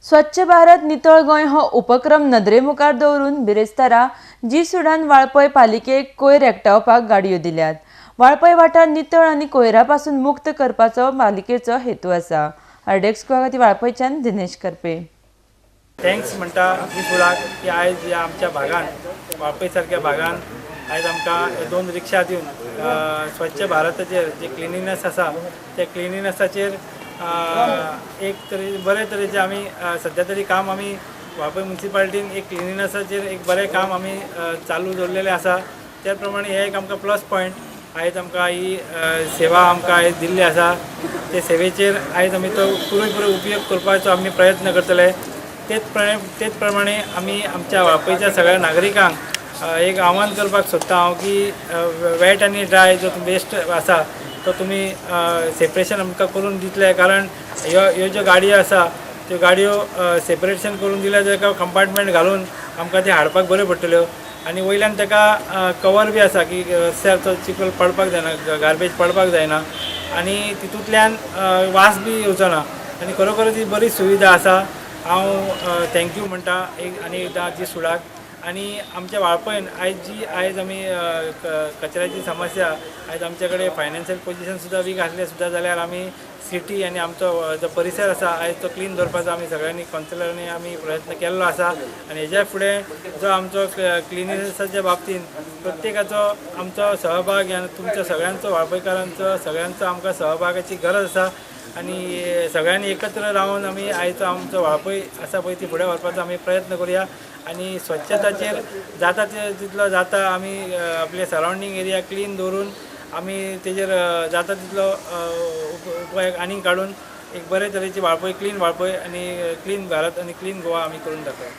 स्वच्छ भारत नितळ गोंय हो उपक्रम नदरे मुखार दवरून बिरेस्तारा जी सुडान वाळपय पालिकेक कोयर एकटावपाक गाडयो दिल्यात। वाळपय वाठार नितळ आनी कोयरापासून मुक्त करपाचो पालिकेचो हेतू आसा। अर्डेक्स खातीर वाळपयच्यान दिनेश करपे। थँक्स म्हणटा जी सुडाक की आयज ह्या आमच्या भागान वाळपय सारक्या भागान आयज आमकां 2 रिक्षा दिवन स्वच्छ भारताचेर जे क्लिनिनेस आसा ते क्लिनिनेसाचेर एक तरी बरे तरेचे आमी सध्या तरी काम आमी वाळपय म्युनिसिपालिटीन एक क्लिनिनेसाचेर एक बरें काम आमी चालू दवरलेलें आसा। त्या प्रमाणे हे एक आमकां प्लस पॉयंट आयज आमकां ही सेवा आमकां आयज दिल्ली आसा। ते सेवेचेर आयज आमी तो पुरेपूर उपयोग करपाचो आमी प्रयत्न करतले। तेच प्रमाणे आमी आमच्या वाळपयच्या सगळ्या नागरिकांक एक आव्हान करपाक सोदता हांव की वेट आनी ड्राय जो वेस्ट आसा तो तुमी सेपरेशन आमकां करून दितले, कारण ह्यो ज्यो गाडयो आसा त्यो गाडयो सेपरेशन करून दिल्या ताका कंपार्टमेंट घालून आमकां ते हाडपाक बऱ्यो पडटल्यो आनी वयल्यान ताका कवर बी आसा की रस्त्यार तो चिखल पडपाक जायना, गार्बेज पडपाक जायना आनी तितूंतल्यान वास बी येवचो ना आनी खरोखर ती बरी सुविधा आसा। हांव थँक्यू म्हणटा एक आनी एकदां जी सुडाक। आनी आमच्या वाळपयन आयज आमी कचऱ्याची समस्या आयज आमचे कडेन फायनान्शियल पोजिशन सुद्दां वीक आसलें सुद्दां जाल्यार आमी सिटी आनी आमचो जो परिसर आसा आयज तो क्लीन दवरपाचो आमी सगळ्यांनी कावन्सिलरांनी आमी प्रयत्न केल्लो आसा आनी हेज्या फुडें जो आमचो क्लिनिनेसाच्या बाबतीन प्रत्येकाचो आमचो सहभाग आनी तुमच्या सगळ्यांचो वाळपयकारांचो सगळ्यांचो आमकां सहभागाची गरज आसा आनी सगळ्यांनी एकत्र रावन आमी आयचो आमचो वाळपय आसा पळय ती फुडें व्हरपाचो आमी प्रयत्न करुया आनी स्वच्छताचेर जाता तितलो जाता आमी आपले सरावंडींग एरिया क्लीन दवरून आमी तेजेर जाता तितलो उपाय आनीक काडून एक बरे तरेची वाळपय क्लीन वाळपय आनी क्लीन भारत आनी क्लीन गोवा आमी करून दाखोवया।